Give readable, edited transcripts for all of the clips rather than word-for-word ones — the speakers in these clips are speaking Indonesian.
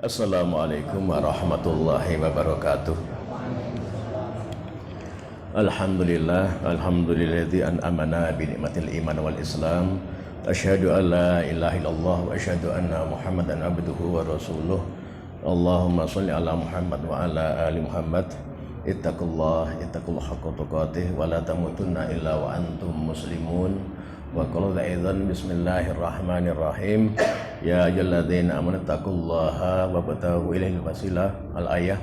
Assalamualaikum warahmatullahi wabarakatuh. Alhamdulilladzi an'amana bi ni'matil iman wal islam. Asyhadu an la ilaha illallah wa asyhadu anna Muhammadan abduhu wa rasuluh. Allahumma shalli ala Muhammad wa ala ali Muhammad. Ittaqullah haqqa tuqatih wa la tamutunna illa wa antum muslimun. Wa qala aidan bismillahirrahmanirrahim. Ya ayyuhalladzina amanu taqullaha wa bataghu ilaihil wasilah. Al-ayah.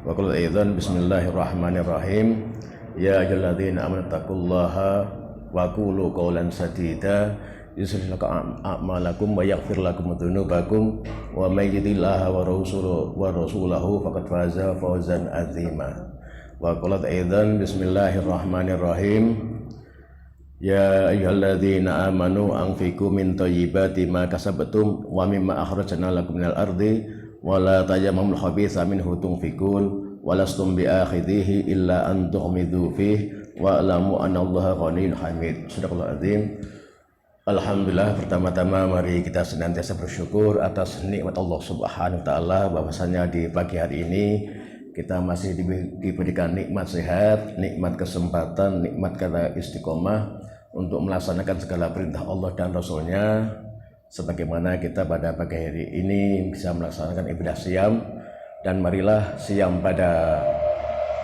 Wa qala aidan bismillahirrahmanirrahim. Ya ayyuhalladzina amanu taqullaha wa qulu qawlan sadida yuslih lakum a'malakum wa yaghfir lakum dzunubakum wa may yuti'illaha wa rasulahu faqad faza fawzan 'azima. Wa qala aidan bismillahirrahmanirrahim. Ya ayyuhalladzina amanu anfiqu min thayyibati ma kasabtum wa mimma akhrajna lakum minal ardi wa la tayammamul khabitha minhu tunfiqun wa lastum bi'akhidhihi illa an tughmidu fihi wa alamu annallaha ghaniyyun hamid. Shadaqallahul azim. Alhamdulillah, pertama-tama mari kita senantiasa bersyukur atas nikmat Allah Subhanahu wa taala bahwasanya di pagi hari ini kita masih diberikan nikmat sehat, nikmat kesempatan, nikmat kata istiqomah untuk melaksanakan segala perintah Allah dan Rasulnya, sebagaimana kita pada pagi hari ini bisa melaksanakan ibadah siam. Dan marilah siam pada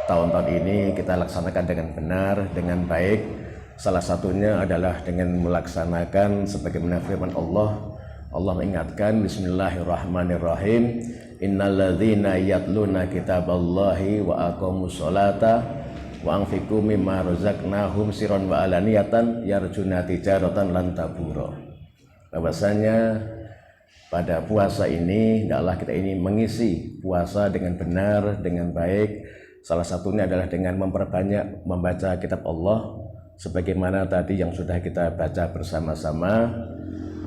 tahun-tahun ini kita laksanakan dengan benar, dengan baik. Salah satunya adalah dengan melaksanakan sebagaimana firman Allah. Allah mengingatkan, bismillahirrahmanirrahim, innalladzina yatluna kitaballahi wa aqamus sholata wa anfiqu mimma razaqnahum sirran wa alaniyatan yarjuna tijaratan lan tabura. Bahwasanya pada puasa ini hendaklah kita ini mengisi puasa dengan benar, dengan baik. Salah satunya adalah dengan memperbanyak membaca kitab Allah, sebagaimana tadi yang sudah kita baca bersama-sama.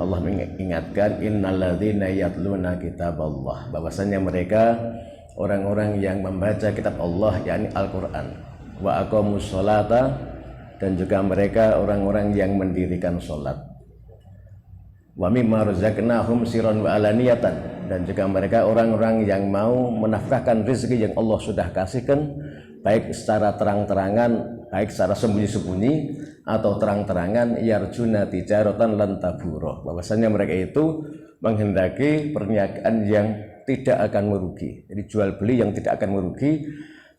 Allah mengingatkan, innalladzina yatluna kitaballah, bahwasanya mereka orang-orang yang membaca kitab Allah, yakni Al-Qur'an, wa aqamus sholata, dan juga mereka orang-orang yang mendirikan sholat, wa mimma razaqnahum sirran wa alaniyatan, dan juga mereka orang-orang yang mau menafkahkan rezeki yang Allah sudah kasihkan, baik secara terang-terangan, baik secara sembunyi-sembunyi atau terang-terangan, yarjuna tijaratan lan tabura, bahwasanya mereka itu menghendaki perniagaan yang tidak akan merugi. Jadi jual beli yang tidak akan merugi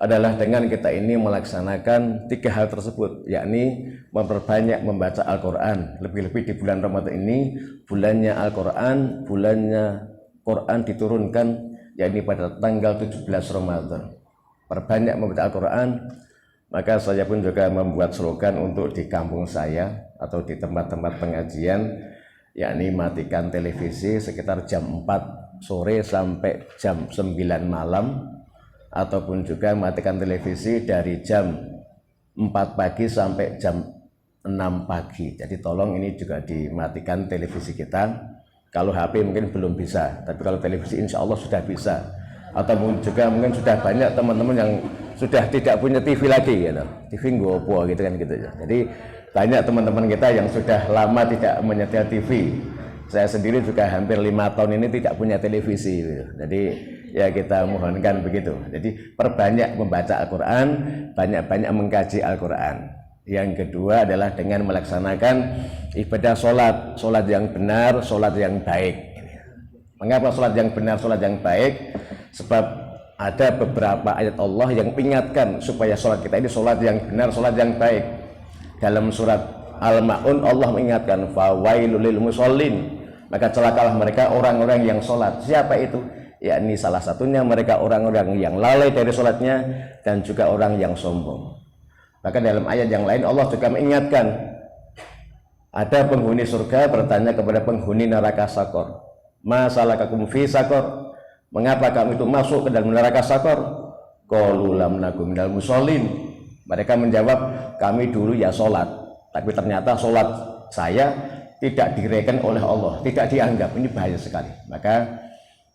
adalah dengan kita ini melaksanakan tiga hal tersebut, yakni memperbanyak membaca Al-Quran, lebih-lebih di bulan Ramadan ini, bulannya Al-Quran, bulannya Quran diturunkan yakni pada tanggal 17 Ramadan. Perbanyak membaca Al-Quran. Maka saya pun juga membuat slogan untuk di kampung saya atau di tempat-tempat pengajian, yakni matikan televisi sekitar jam 4 sore sampai jam 9 malam, ataupun juga matikan televisi dari jam 4 pagi sampai jam 6 pagi. Jadi tolong ini juga dimatikan televisi kita. Kalau HP mungkin belum bisa, tapi kalau televisi insya Allah sudah bisa. Atau juga mungkin sudah banyak teman-teman yang sudah tidak punya TV lagi, gitu. TV ngopo gitu kan gitu ya. Jadi banyak teman-teman kita yang sudah lama tidak menyetel TV. Saya sendiri juga hampir 5 tahun ini tidak punya televisi, gitu. Jadi ya kita mohonkan begitu. Jadi perbanyak membaca Al-Quran, banyak-banyak mengkaji Al-Quran. Yang kedua adalah dengan melaksanakan ibadah sholat yang benar, sholat yang baik. Mengapa sholat yang benar, sholat yang baik? Sebab ada beberapa ayat Allah yang mengingatkan supaya sholat kita ini sholat yang benar, sholat yang baik. Dalam surat Al-Ma'un Allah mengingatkan, fawailul lil musallin, maka celakalah mereka orang-orang yang sholat. Siapa itu? Yakni salah satunya mereka orang-orang yang lalai dari sholatnya dan juga orang yang sombong. Bahkan dalam ayat yang lain Allah juga mengingatkan, ada penghuni surga bertanya kepada penghuni neraka sakor, ma salakakum fi sakor, mengapa kamu itu masuk ke dalam neraka sakor? Qalu lam naku minal musallin. Mereka menjawab, kami dulu ya sholat, tapi ternyata sholat saya tidak direken oleh Allah, tidak dianggap. Ini bahaya sekali. Maka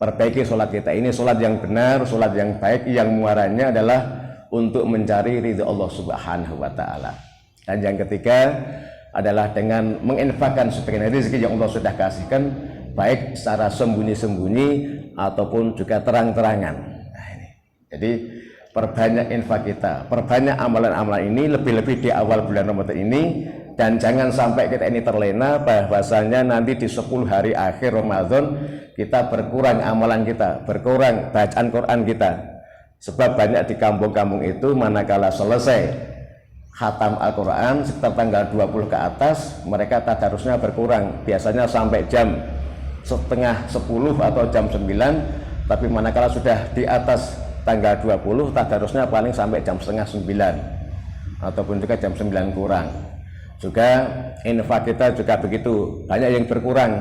perbaiki sholat kita ini, sholat yang benar, sholat yang baik, yang muaranya adalah untuk mencari ridha Allah Subhanahu wa ta'ala. Dan yang ketiga adalah dengan menginfakkan sebagian rezeki yang Allah sudah kasihkan, baik secara sembunyi-sembunyi ataupun juga terang-terangan. Nah, ini. Jadi perbanyak infak kita, perbanyak amalan-amalan ini, lebih-lebih di awal bulan Ramadan ini. Dan jangan sampai kita ini terlena bahwasanya nanti di 10 hari akhir Ramadan kita berkurang amalan kita, berkurang bacaan Quran kita. Sebab banyak di kampung-kampung itu manakala selesai khatam Al-Quran sekitar tanggal 20 ke atas, mereka tadarusnya berkurang, biasanya sampai jam setengah 10 atau jam 9, tapi manakala sudah di atas tanggal 20 tadarusnya paling sampai jam setengah 9 ataupun juga jam 9 kurang. Juga infak kita juga begitu, banyak yang berkurang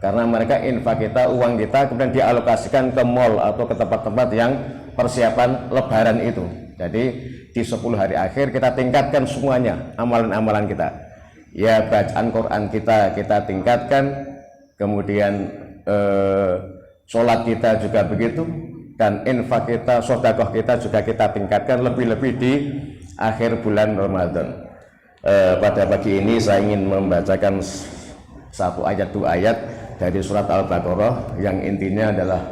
karena mereka infak kita, uang kita kemudian dialokasikan ke mall atau ke tempat-tempat yang persiapan lebaran itu. Jadi di 10 hari akhir kita tingkatkan semuanya amalan-amalan kita. Ya, bacaan Quran kita tingkatkan, kemudian sholat kita juga begitu, dan infak kita, sedekah kita juga kita tingkatkan, lebih-lebih di akhir bulan Ramadan. Pada pagi ini saya ingin membacakan satu ayat, dua ayat dari surat Al-Baqarah yang intinya adalah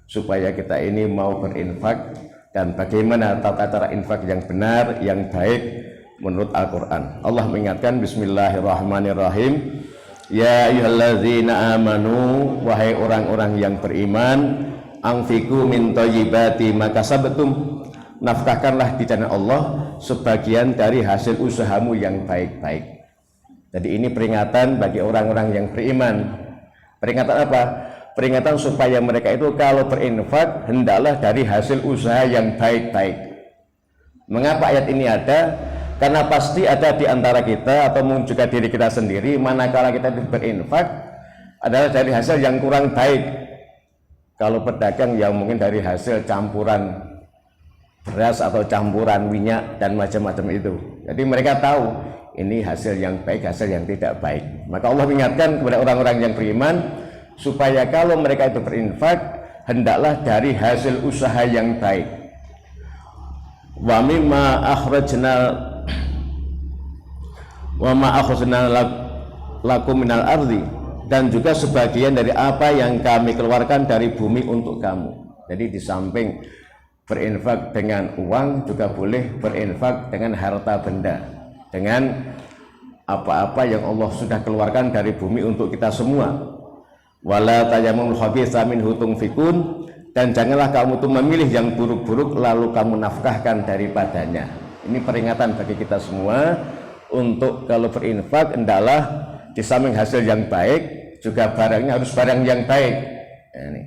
supaya kita ini mau berinfak dan bagaimana tata cara infak yang benar, yang baik menurut Al-Quran. Allah mengingatkan, Bismillahirrahmanirrahim, Ya ayyuhalladzina amanu, wahai orang-orang yang beriman, anfiqu min thayyibati ma kasabtum, nafkahkanlah di jalan Allah sebagian dari hasil usahamu yang baik-baik. Jadi ini peringatan bagi orang-orang yang beriman. Peringatan apa? Peringatan supaya mereka itu kalau berinfak hendaklah dari hasil usaha yang baik-baik. Mengapa ayat ini ada? Karena pasti ada di antara kita atau mungkin juga diri kita sendiri, manakala kita berinfak adalah dari hasil yang kurang baik. Kalau pedagang yang mungkin dari hasil campuran beras atau campuran minyak dan macam-macam itu. Jadi mereka tahu ini hasil yang baik, hasil yang tidak baik. Maka Allah mengingatkan kepada orang-orang yang beriman supaya kalau mereka itu berinfak hendaklah dari hasil usaha yang baik. Wa mimma akhrajna lakum minal ardi, dan juga sebagian dari apa yang kami keluarkan dari bumi untuk kamu. Jadi di samping berinfak dengan uang juga boleh berinfak dengan harta benda, dengan apa-apa yang Allah sudah keluarkan dari bumi untuk kita semua. Wala tayammumul khabitha minhu tunfikun, dan janganlah kamu itu memilih yang buruk-buruk lalu kamu nafkahkan daripadanya. Ini peringatan bagi kita semua untuk kalau berinfak hendaklah di samping hasil yang baik juga barangnya harus barang yang baik. Ini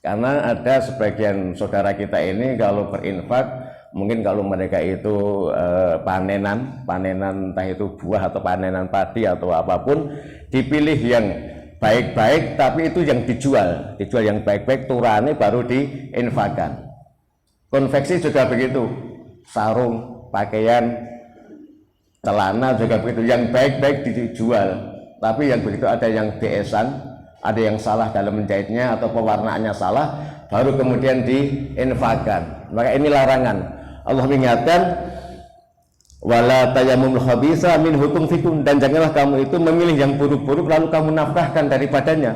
karena ada sebagian saudara kita ini kalau berinfak, mungkin kalau mereka itu panenan entah itu buah atau panenan padi atau apapun, dipilih yang baik-baik tapi itu yang dijual yang baik-baik, turane baru diinfakkan. Konveksi juga begitu, sarung, pakaian, celana juga begitu, yang baik-baik dijual, tapi yang begitu ada yang BS-an, ada yang salah dalam menjahitnya atau pewarnaannya salah, baru kemudian diinfakkan. Maka ini larangan. Allah mengingatkan, wala tayammumul khabitha minhu tunfikun, dan janganlah kamu itu memilih yang buruk-buruk lalu kamu nafkahkan daripadanya.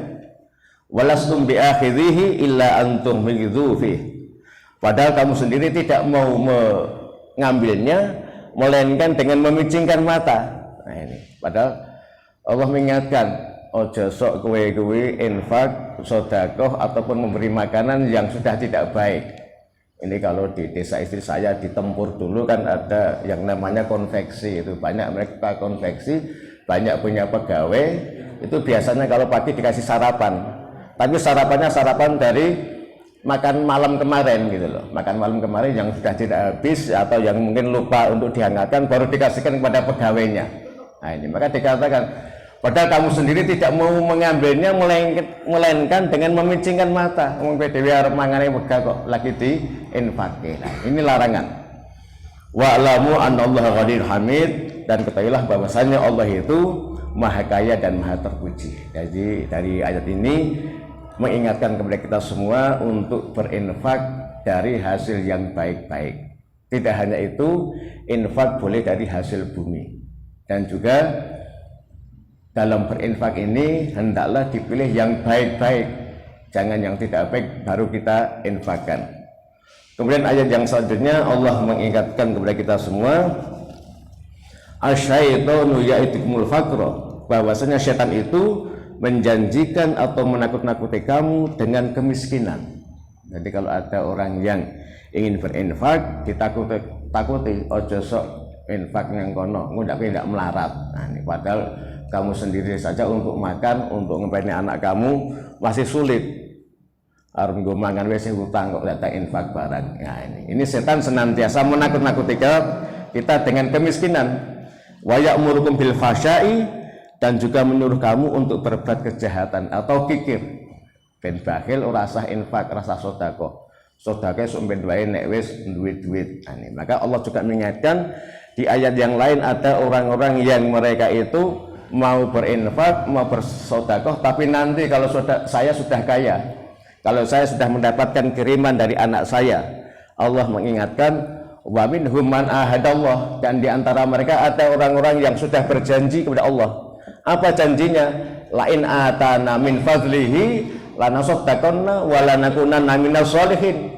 Walastum biakhidhihi illa antum tughmidu fihi, padahal kamu sendiri tidak mau mengambilnya melainkan dengan memicingkan mata. Nah ini, padahal Allah mengingatkan, ojo sok kowe infak, sedekah ataupun memberi makanan yang sudah tidak baik. Ini kalau di desa istri saya di Tempur dulu kan ada yang namanya konveksi, itu banyak mereka konveksi, banyak punya pegawai, itu biasanya kalau pagi dikasih sarapan, tapi sarapannya sarapan dari makan malam kemarin gitu loh, makan malam kemarin yang sudah tidak habis atau yang mungkin lupa untuk dihangatkan baru dikasihkan kepada pegawainya. Nah ini maka dikatakan, padahal kamu sendiri tidak mau mengambilnya melainkan dengan memicingkan mata. Ngomong PDW arep mangane wegah kok lagi diinfakkan. Nah, ini larangan. Wa'lamu annallaha ghaniyun hamid, dan ketahuilah bahwasanya Allah itu Maha Kaya dan Maha Terpuji. Jadi dari ayat ini mengingatkan kepada kita semua untuk berinfak dari hasil yang baik-baik. Tidak hanya itu, infak boleh dari hasil bumi. Dan juga dalam berinfak ini hendaklah dipilih yang baik-baik. jangan yang tidak baik baru kita infakkan. Kemudian ayat yang selanjutnya Allah mengingatkan kepada kita semua, asyaitonu ya'idukumul faqra, bahwasanya setan itu menjanjikan atau menakut-nakuti kamu dengan kemiskinan. Jadi kalau ada orang yang ingin berinfak, ditakuti ojo sok infak yang kono, tidak melarat. Nah, ini padahal kamu sendiri saja untuk makan, untuk ngepeni anak kamu masih sulit. Harus gue makan wes hutang kok datang infak barang. Nah, ini setan senantiasa menakut-nakuti kita dengan kemiskinan. Wa ya'murukum bil fahsya'i, dan juga menyuruh kamu untuk berbuat kejahatan atau kikir. Ben bakhil rasa infak, rasa sedekah. Sedekah sok ben wae nek wis duit-duit. Nah, maka Allah juga mengingatkan di ayat yang lain ada orang-orang yang mereka itu mau berinfak, mau bersedekah, tapi nanti kalau saya sudah kaya, kalau saya sudah mendapatkan kiriman dari anak saya, Allah mengingatkan wa minhum man ahadallah, dan di antara mereka ada orang-orang yang sudah berjanji kepada Allah. Apa janjinya? Lain atana min fadlihi lanasaddaqanna wa lanakunanna minas sholihin.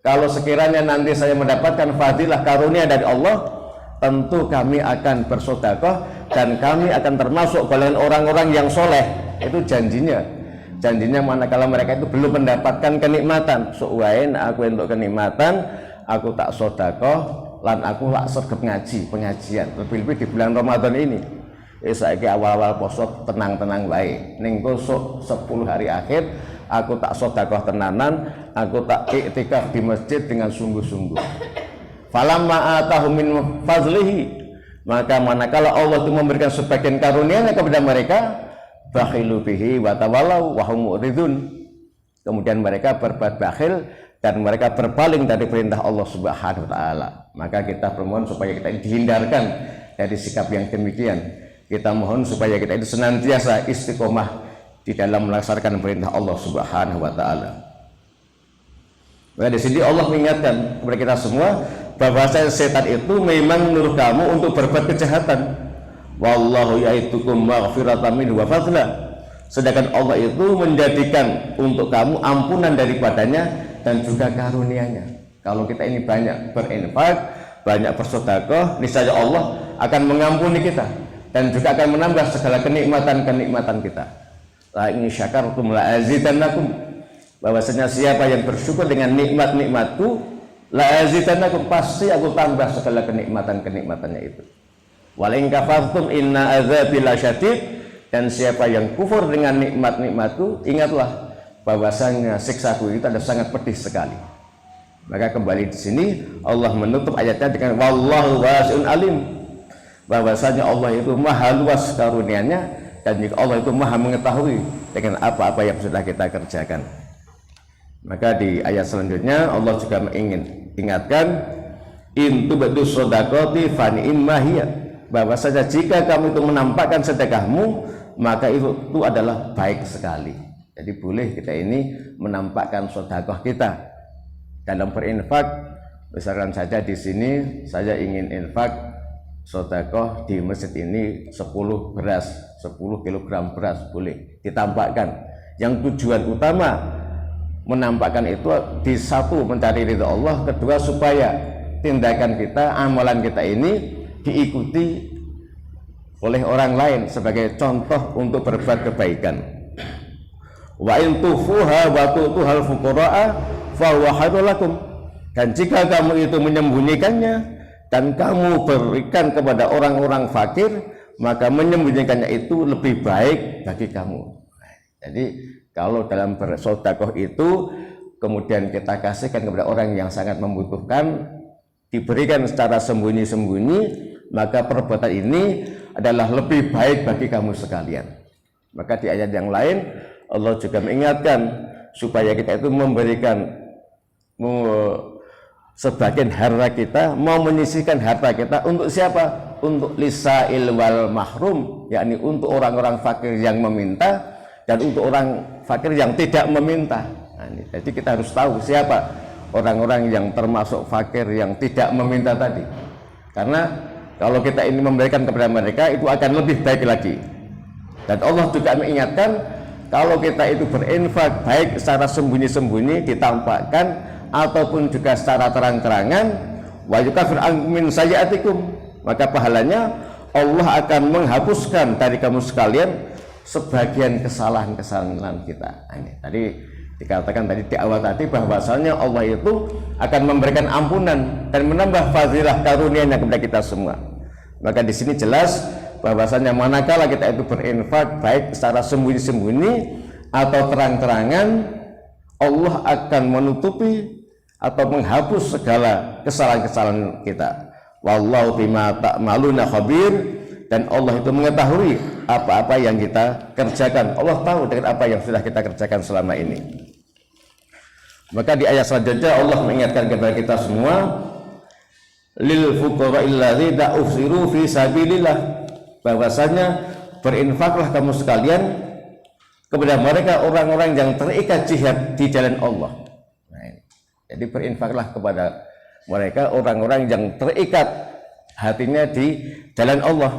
Kalau sekiranya nanti saya mendapatkan fadilah karunia dari Allah, tentu kami akan bersedekah dan kami akan termasuk golongan orang-orang yang soleh. Itu janjinya manakala mereka itu belum mendapatkan kenikmatan. Suwain aku untuk kenikmatan, aku tak sedekah lan aku lak sregep ngaji, pengajian. Lebih-lebih di bulan Ramadan ini. Saiki awal-awal poso tenang-tenang wae. Ning kosok 10 hari akhir aku tak sedekah tenanan, aku tak iktikaf di masjid dengan sungguh-sungguh. Falamma atahum min fadlihi, maka manakala Allah itu memberikan sebagian karunia-Nya kepada mereka, bakhilu bihi wa tawallaw wa hum mu'ridun. Kemudian mereka berbuat bakhil dan mereka berpaling dari perintah Allah Subhanahu wa taala. Maka kita bermohon supaya kita dihindarkan dari sikap yang demikian. Kita mohon supaya kita itu senantiasa istiqomah di dalam melaksanakan perintah Allah Subhanahu wa taala. Maka di sini Allah mengingatkan kepada kita semua bahwa setan itu memang menyuruh kamu untuk berbuat kejahatan. Wallahu ya'idukum maghfiratan minhu wa fadla. Sedangkan Allah itu menjadikan untuk kamu ampunan daripadanya dan juga karunia-Nya. Kalau kita ini banyak berinfak, banyak bersedekah, niscaya Allah akan mengampuni kita dan juga akan menambah segala kenikmatan-kenikmatan kita. La in syakartum la azidannakum, bahwasanya siapa yang bersyukur dengan nikmat-nikmatku, la azidannakum, pasti aku tambah segala kenikmatan-kenikmatannya itu. Wa in kafartum inna adzabi lasyadid, dan siapa yang kufur dengan nikmat-nikmatku, ingatlah bahwasanya siksaku itu ada sangat pedih sekali. Maka kembali di sini Allah menutup ayatnya dengan wallahu wasi'un alim, bahwasanya Allah itu maha luas karunia-Nya dan juga Allah itu maha mengetahui dengan apa-apa yang sudah kita kerjakan. Maka di ayat selanjutnya Allah juga ingin ingatkan in tubdu shadaqati fa ni'ma hiya, bahwasanya jika kamu itu menampakkan sedekahmu maka itu adalah baik sekali. Jadi boleh kita ini menampakkan sedekah kita dalam berinfak. Misalkan saja di sini saya ingin infak sedekah di masjid ini 10 beras, 10 kg beras, boleh ditampakkan. Yang tujuan utama menampakkan itu di satu mencari ridha Allah, kedua supaya tindakan kita, amalan kita ini diikuti oleh orang lain sebagai contoh untuk berbuat kebaikan. Wa in tufuha wa tu'tuhal fuqara'a fa huwa khairul lakum, dan jika kamu itu menyembunyikannya dan kamu berikan kepada orang-orang fakir, maka menyembunyikannya itu lebih baik bagi kamu. Jadi kalau dalam bersedekah itu kemudian kita kasihkan kepada orang yang sangat membutuhkan, diberikan secara sembunyi-sembunyi, maka perbuatan ini adalah lebih baik bagi kamu sekalian. Maka di ayat yang lain Allah juga mengingatkan supaya kita itu memberikan sebagian harta kita, mau menyisihkan harta kita untuk siapa? Untuk lisail wal mahrum, yakni untuk orang-orang fakir yang meminta dan untuk orang fakir yang tidak meminta. Nah, jadi kita harus tahu siapa orang-orang yang termasuk fakir yang tidak meminta tadi, karena kalau kita ini memberikan kepada mereka itu akan lebih baik lagi. Dan Allah juga mengingatkan kalau kita itu berinfak baik secara sembunyi-sembunyi ditampakkan ataupun juga secara terang-terangan, wa yukaffir ankum min sayyi'atikum, maka pahalanya Allah akan menghapuskan dari kamu sekalian sebagian kesalahan-kesalahan kita. Ini tadi dikatakan tadi di awal tadi bahwasanya Allah itu akan memberikan ampunan dan menambah fadilah karunia-Nya kepada kita semua. Maka di sini jelas bahwasanya manakala kita itu berinfak baik secara sembunyi-sembunyi atau terang-terangan, Allah akan menutupi atau menghapus segala kesalahan-kesalahan kita. Wallahu bima ta'maluna khabir, dan Allah itu mengetahui apa-apa yang kita kerjakan. Allah tahu dengan apa yang sudah kita kerjakan selama ini. Maka di ayat selanjutnya Allah mengingatkan kepada kita semua, lil fuqara'il ladzina uhsiru fi sabilillah, bahwasanya berinfaklah kamu sekalian kepada mereka orang-orang yang terikat jihad di jalan Allah. Nah, jadi berinfaklah kepada mereka orang-orang yang terikat hatinya di jalan Allah.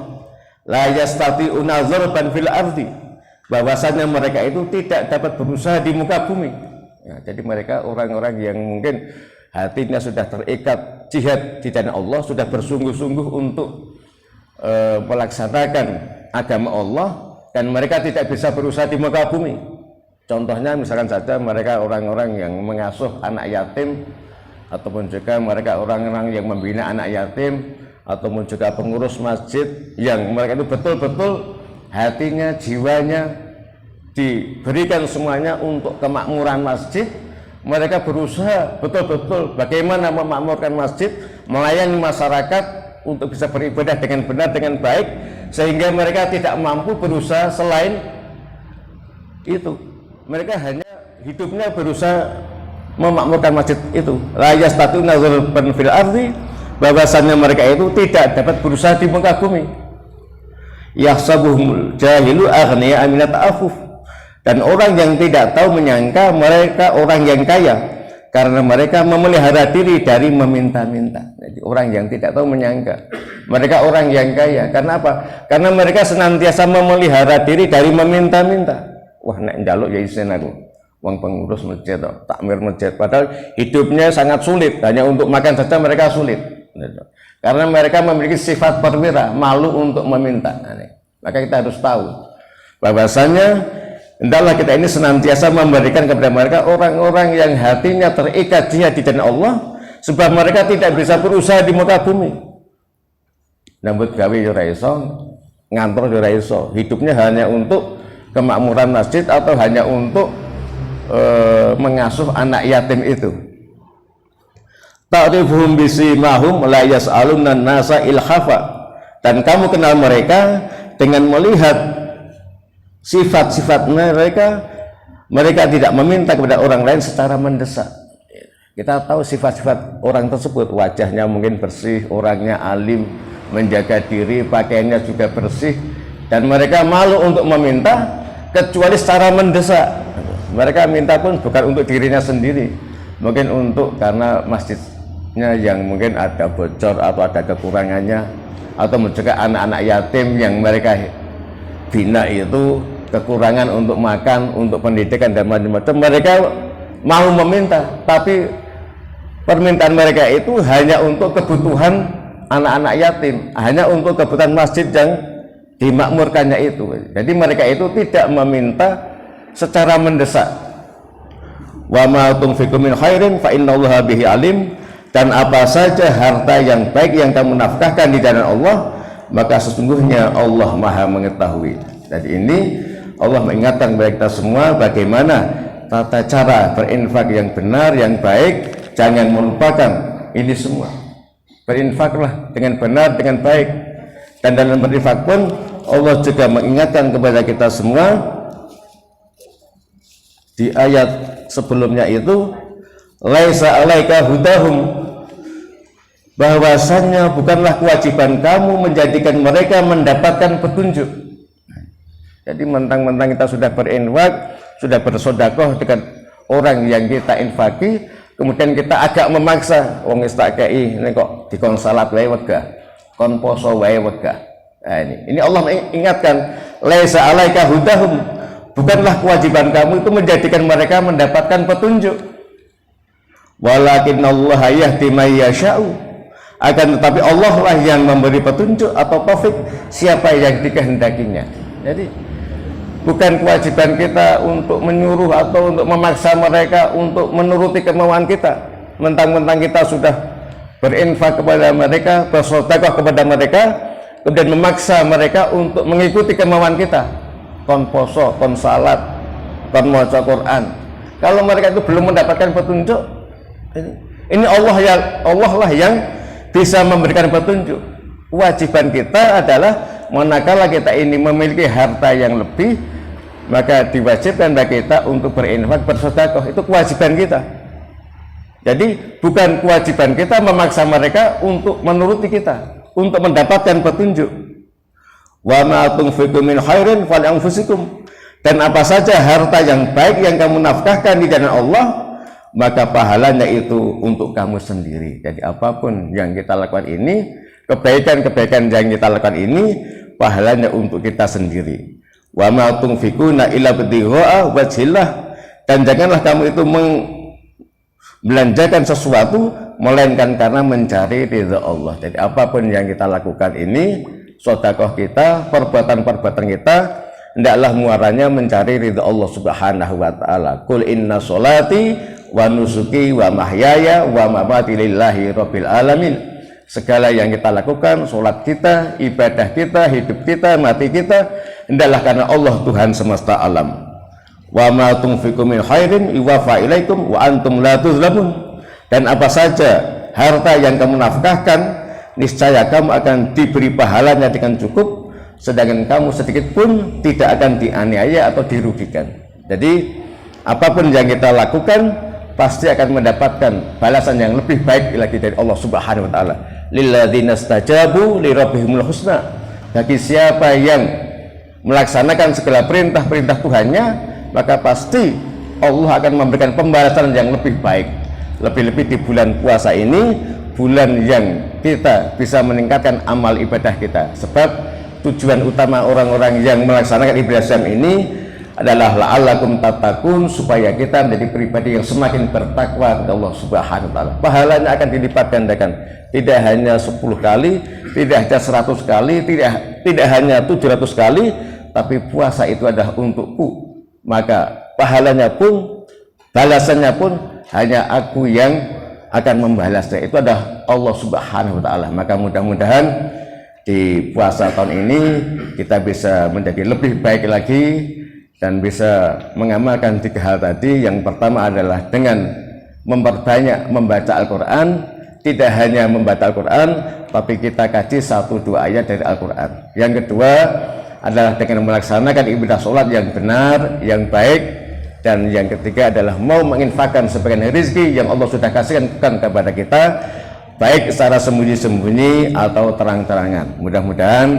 La yastati'una dzarban fil ardi, bahwasanya mereka itu tidak dapat berusaha di muka bumi. Ya, jadi mereka orang-orang yang mungkin hatinya sudah terikat jihad di jalan Allah, sudah bersungguh-sungguh untuk melaksanakan agama Allah, dan mereka tidak bisa berusaha di muka bumi. Contohnya misalkan saja mereka orang-orang yang mengasuh anak yatim, ataupun juga mereka orang-orang yang membina anak yatim, ataupun juga pengurus masjid yang mereka itu betul-betul hatinya, jiwanya diberikan semuanya untuk kemakmuran masjid. Mereka berusaha betul-betul bagaimana memakmurkan masjid, melayani masyarakat untuk bisa beribadah dengan benar, dengan baik, sehingga mereka tidak mampu berusaha selain itu. Mereka hanya hidupnya berusaha memakmurkan masjid itu. La yastati'una dzarban fil ardi, bahwasannya mereka itu tidak dapat berusaha di muka bumi. Yahsabuhumul jahilu aghniya min ta'affuf, dan orang yang tidak tahu menyangka mereka orang yang kaya karena mereka memelihara diri dari meminta-minta. Jadi orang yang tidak tahu menyangka mereka orang yang kaya karena apa? Karena mereka senantiasa memelihara diri dari meminta-minta. Wah, nek njaluk ya isen aku, wong pengurus masjid, takmir masjid, padahal hidupnya sangat sulit, hanya untuk makan saja mereka sulit. Karena mereka memiliki sifat perwira, malu untuk meminta. Maka kita harus tahu bahwasanya hendaklah kita ini senantiasa memberikan kepada mereka orang-orang yang hatinya terikat jihad di jalan Allah, sebab mereka tidak bisa berusaha di muka bumi. Nambut gawe ora iso, ngantor ora iso, hidupnya hanya untuk kemakmuran masjid atau hanya untuk mengasuh anak yatim itu. Ta'rifuhum bisimahum la yas'aluna nasa ilhafa, dan kamu kenal mereka dengan melihat sifat-sifat mereka. Mereka tidak meminta kepada orang lain secara mendesak. Kita tahu sifat-sifat orang tersebut, wajahnya mungkin bersih, orangnya alim, menjaga diri, pakaiannya juga bersih, dan mereka malu untuk meminta kecuali secara mendesak. Mereka minta pun bukan untuk dirinya sendiri, mungkin untuk karena masjidnya yang mungkin ada bocor atau ada kekurangannya, atau juga anak-anak yatim yang mereka bina itu kekurangan untuk makan, untuk pendidikan dan macam-macam. Mereka mau meminta, tapi permintaan mereka itu hanya untuk kebutuhan anak-anak yatim, hanya untuk kebutuhan masjid yang dimakmurkannya itu. Jadi mereka itu tidak meminta secara mendesak. Wa ma tunfiqu min khairin fa innallaha bihi alim, dan apa saja harta yang baik yang kamu nafkahkan di jalan Allah, maka sesungguhnya Allah Maha mengetahui. Jadi ini Allah mengingatkan kepada kita semua bagaimana tata cara berinfak yang benar, yang baik. Jangan melupakan ini semua. Berinfaklah dengan benar, dengan baik. Dan dalam berinfak pun Allah juga mengingatkan kepada kita semua di ayat sebelumnya itu, laisa alaika hudahum, bahwasannya bukanlah kewajiban kamu menjadikan mereka mendapatkan petunjuk. Jadi mentang-mentang kita sudah berinfak, sudah bersedekah dengan orang yang kita infaki, kemudian kita agak memaksa, wong wis tak kei ini kok dikon salat wae wegah, kon poso wae wegah. Nah, ini Allah mengingatkan, laisa alaika hudahum, Bukanlah kewajiban kamu itu menjadikan mereka mendapatkan petunjuk. Walakinallaha yahdi may yasha'u. Akan tetapi Allah lah yang memberi petunjuk atau taufik siapa yang dikehendakinya. Jadi bukan kewajiban kita untuk menyuruh atau untuk memaksa mereka untuk menuruti kemauan kita. Mentang-mentang kita sudah berinfak kepada mereka, bersedekah kepada mereka, kemudian memaksa mereka untuk mengikuti kemauan kita. Kon poso, kon salat, kon maca Quran. Kalau mereka itu belum mendapatkan petunjuk, ini Allah lah yang bisa memberikan petunjuk. Kewajiban kita adalah manakala kita ini memiliki harta yang lebih, maka diwajibkan bagi kita untuk berinfak, bersedekah. Itu kewajiban kita. Jadi bukan kewajiban kita memaksa mereka untuk menuruti kita, untuk mendapatkan petunjuk. Wa ma tunfiqu min khairin falanfusikum. Dan apa saja harta yang baik yang kamu nafkahkan di jalan Allah, maka pahalanya itu untuk kamu sendiri. Jadi apapun yang kita lakukan ini, kebaikan-kebaikan yang kita lakukan ini, pahalanya untuk kita sendiri. Wa ma tunfiquna illa bidhi'a wajhillah. Dan janganlah kamu itu membelanjakan sesuatu melainkan karena mencari ridha Allah. Jadi apapun yang kita lakukan ini, sedekah kita, perbuatan-perbuatan kita, hendaklah muaranya mencari ridha Allah Subhanahu wa taala. Qul inna sholati wa nusuki wa mahyaya wa mamati lillahi rabbil alamin. Segala yang kita lakukan, sholat kita, ibadah kita, hidup kita, mati kita, hendaklah karena Allah Tuhan semesta alam. Wa ma tunfiqu min khairin yuwaffa ilaikum wa antum la tuzlamun. Dan apa saja harta yang kamu nafkahkan, niscaya kamu akan diberi pahalanya dengan cukup, sedangkan kamu sedikit pun tidak akan dianiaya atau dirugikan. Jadi apapun yang kita lakukan pasti akan mendapatkan balasan yang lebih baik lagi dari Allah Subhanahu wa taala. Lilladzina stajabu li rabbihimul husna. Bagi siapa yang melaksanakan segala perintah-perintah Tuhannya, maka pasti Allah akan memberikan pembalasan yang lebih baik. Lebih-lebih di bulan puasa ini, bulan yang kita bisa meningkatkan amal ibadah kita. Sebab tujuan utama orang-orang yang melaksanakan ibadah Islam ini adalah la'allakum tattaqun, supaya kita menjadi pribadi yang semakin bertakwa kepada Allah Subhanahu wa taala. Pahalanya akan dilipat gandakan, tidak hanya 10 kali, tidak hanya 100 kali, tidak hanya 700 kali, tapi puasa itu adalah untukku. Maka pahalanya pun, balasannya pun hanya aku yang akan membalasnya. Itu adalah Allah Subhanahu wa taala. Maka mudah-mudahan di puasa tahun ini kita bisa menjadi lebih baik lagi dan bisa mengamalkan 3 hal tadi. Yang pertama adalah dengan memperbanyak membaca Al-Quran. Tidak hanya membaca Al-Quran, tapi kita kaji 1-2 ayat dari Al-Quran. Yang kedua adalah dengan melaksanakan ibadah sholat yang benar, yang baik. Dan yang ketiga adalah mau menginfakkan sebagian rezeki yang Allah sudah kasihkan kepada kita, baik secara sembunyi-sembunyi atau terang-terangan. Mudah-mudahan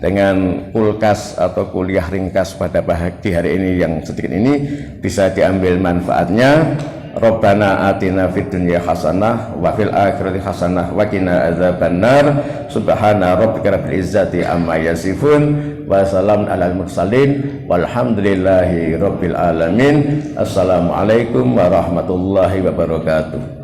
dengan kulkas atau kuliah ringkas pada pagi hari ini yang sedikit ini bisa diambil manfaatnya. Rabbana atina fid dunya hasanah wa fil akhirati hasanah wa qina adzabannar. Subhana rabbika rabbil izzati amma yasifun wa salamun alal mursalin walhamdulillahi rabbil alamin. Assalamualaikum warahmatullahi wabarakatuh.